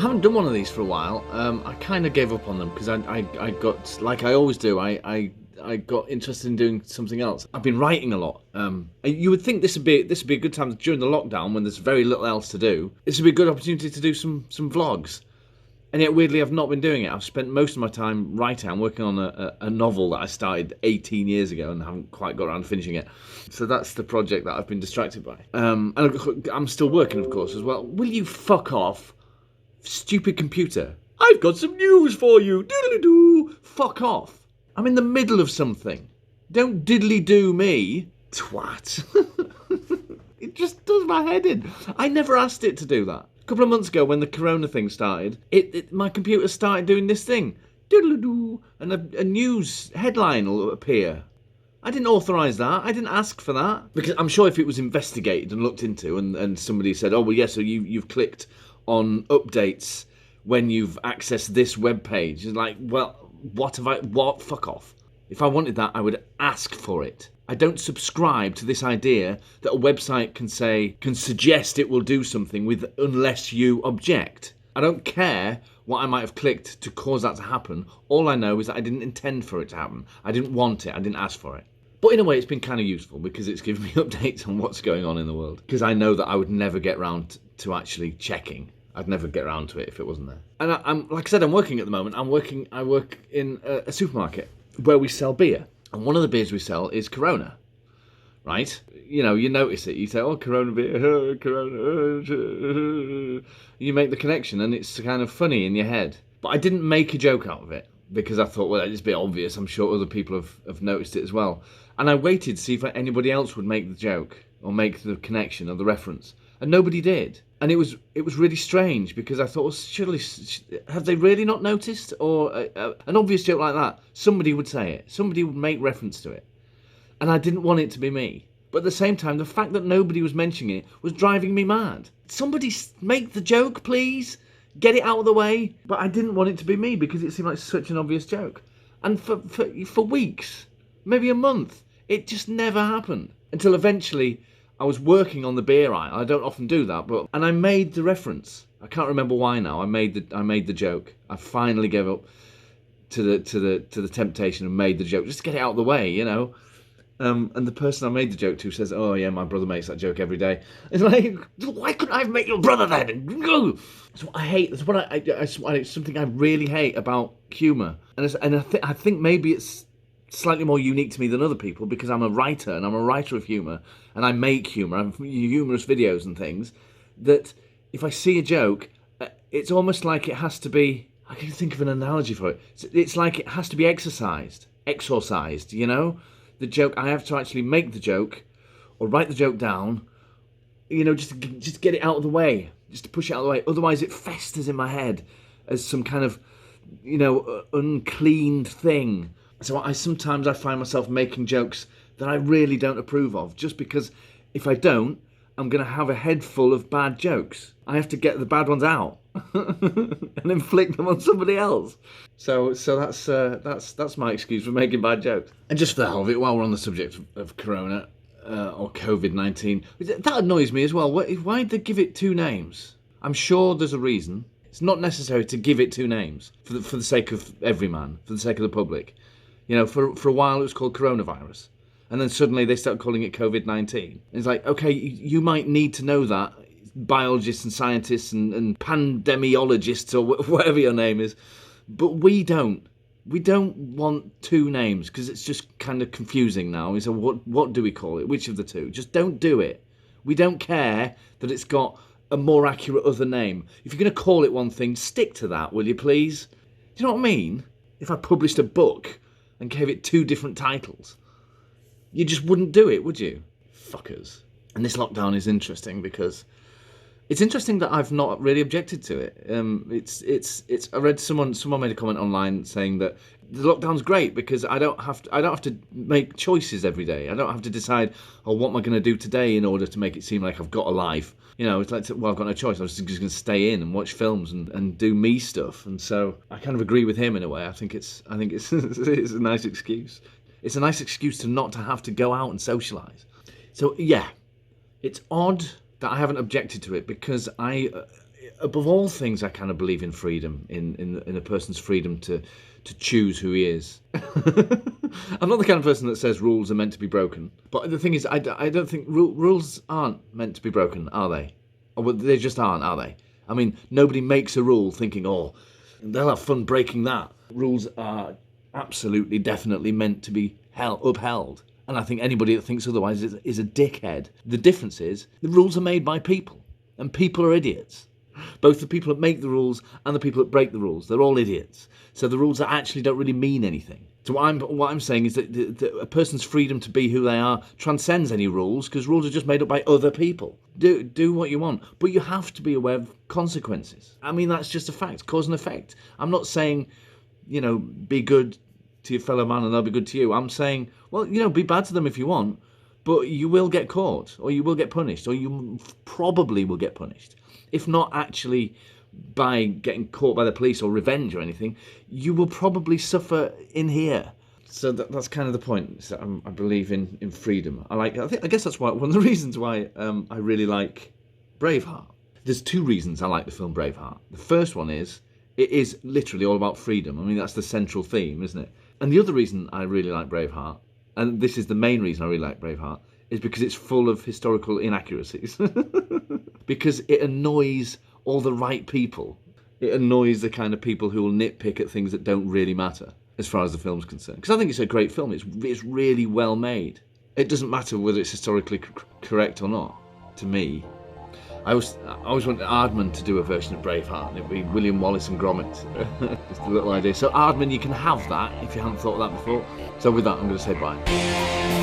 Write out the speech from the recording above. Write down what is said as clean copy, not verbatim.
haven't done one of these for a while. I kind of gave up on them because I got, like I always do, I got interested in doing something else. I've been writing a lot. You would think this would be a good time during the lockdown when there's very little else to do. This would be a good opportunity to do some vlogs. And yet, weirdly, I've not been doing it. I've spent most of my time writing. I'm working on a novel that I started 18 years ago and haven't quite got around to finishing it. So that's the project that I've been distracted by. And I'm still working, of course, as well. Will you fuck off, stupid computer? I've got some news for you. Doodly-doo. Fuck off. I'm in the middle of something. Don't diddly-do me, twat. It just does my head in. I never asked it to do that. A couple of months ago, when the corona thing started, my computer started doing this thing. Doodle-doo, and a news headline will appear. I didn't authorise that. I didn't ask for that. Because I'm sure if it was investigated and looked into and somebody said, oh, well, yes, so you've clicked on updates when you've accessed this web page. It's like, well, what? Fuck off. If I wanted that, I would ask for it. I don't subscribe to this idea that a website can suggest it will do something unless you object. I don't care what I might have clicked to cause that to happen. All I know is that I didn't intend for it to happen. I didn't want it. I didn't ask for it. But in a way, it's been kind of useful because it's given me updates on what's going on in the world. Because I know that I would never get round to actually checking. I'd never get around to it if it wasn't there. And I'm like I said, I'm working at the moment. I work in a supermarket where we sell beer. And one of the beers we sell is Corona, right? You know, you notice it. You say, oh, Corona beer, oh, Corona. You make the connection and it's kind of funny in your head. But I didn't make a joke out of it because I thought, well, it's a bit obvious. I'm sure other people have noticed it as well. And I waited to see if anybody else would make the joke or make the connection or the reference. And nobody did. And it was really strange because I thought, well, surely, have they really not noticed? Or an obvious joke like that, somebody would say it. Somebody would make reference to it. And I didn't want it to be me. But at the same time, the fact that nobody was mentioning it was driving me mad. Somebody make the joke, please. Get it out of the way. But I didn't want it to be me because it seemed like such an obvious joke. And for weeks, maybe a month, it just never happened. Until eventually I was working on the beer aisle. I don't often do that, and I made the reference. I can't remember why now. I made the joke. I finally gave up to the temptation and made the joke just to get it out of the way, you know. And the person I made the joke to says, "Oh yeah, my brother makes that joke every day." It's like, why couldn't I have met your brother then? That's what I hate. That's what it's something I really hate about humour. I think maybe it's slightly more unique to me than other people because I'm a writer and I'm a writer of humour and I make humour. I have humorous videos and things that if I see a joke, it's almost like it has to be, I can think of an analogy for it. It's like it has to be exorcised, you know? The joke, I have to actually make the joke or write the joke down, you know, just to get it out of the way, just to push it out of the way. Otherwise it festers in my head as some kind of, you know, uncleaned thing. So I sometimes find myself making jokes that I really don't approve of, just because if I don't, I'm going to have a head full of bad jokes. I have to get the bad ones out and inflict them on somebody else. So that's my excuse for making bad jokes. And just for the hell of it, while we're on the subject of Corona or COVID-19, that annoys me as well. Why'd they give it two names? I'm sure there's a reason. It's not necessary to give it two names for the sake of every man, for the sake of the public. You know, for a while it was called coronavirus. And then suddenly they start calling it COVID-19. It's like, okay, you might need to know that, biologists and scientists and pandemiologists or whatever your name is. But we don't. We don't want two names because it's just kind of confusing now. So what do we call it? Which of the two? Just don't do it. We don't care that it's got a more accurate other name. If you're going to call it one thing, stick to that, will you please? Do you know what I mean? If I published a book and gave it two different titles, you just wouldn't do it, would you? Fuckers. And this lockdown is interesting because it's interesting that I've not really objected to it. I read someone made a comment online saying that the lockdown's great because I don't have to make choices every day. I don't have to decide, oh, what am I going to do today in order to make it seem like I've got a life. You know, it's like, well, I've got no choice. I'm just going to stay in and watch films and do me stuff. And so I kind of agree with him in a way. I think it's it's a nice excuse. It's a nice excuse to not to have to go out and socialise. So yeah, it's odd that I haven't objected to it because above all things, I kind of believe in freedom, in a person's freedom to choose who he is. I'm not the kind of person that says rules are meant to be broken. But the thing is, I don't think rules aren't meant to be broken, are they? Or well, they just aren't, are they? I mean, nobody makes a rule thinking, oh, they'll have fun breaking that. Rules are absolutely, definitely meant to be upheld. And I think anybody that thinks otherwise is a dickhead. The difference is, the rules are made by people. And people are idiots. Both the people that make the rules and the people that break the rules, they're all idiots. So the rules actually don't really mean anything. So what I'm saying is that a person's freedom to be who they are transcends any rules, because rules are just made up by other people. Do what you want, but you have to be aware of consequences. I mean, that's just a fact, cause and effect. I'm not saying, be good to your fellow man and they'll be good to you. I'm saying, well, be bad to them if you want, but you will get caught, or you will get punished, or you probably will get punished. If not actually by getting caught by the police or revenge or anything, you will probably suffer in here. So that's kind of the point. So I believe in freedom. I guess that's one of the reasons why I really like Braveheart. There's two reasons I like the film Braveheart. The first one is it is literally all about freedom. I mean, that's the central theme, isn't it? And the other reason I really like Braveheart, and this is the main reason I really like Braveheart, is because it's full of historical inaccuracies. Because it annoys all the right people. It annoys the kind of people who will nitpick at things that don't really matter, as far as the film's concerned. Because I think it's a great film. It's really well made. It doesn't matter whether it's historically correct or not, to me. I always wanted Aardman to do a version of Braveheart, and it'd be William Wallace and Gromit. Just a little idea. So Aardman, you can have that if you haven't thought of that before. So with that, I'm going to say bye.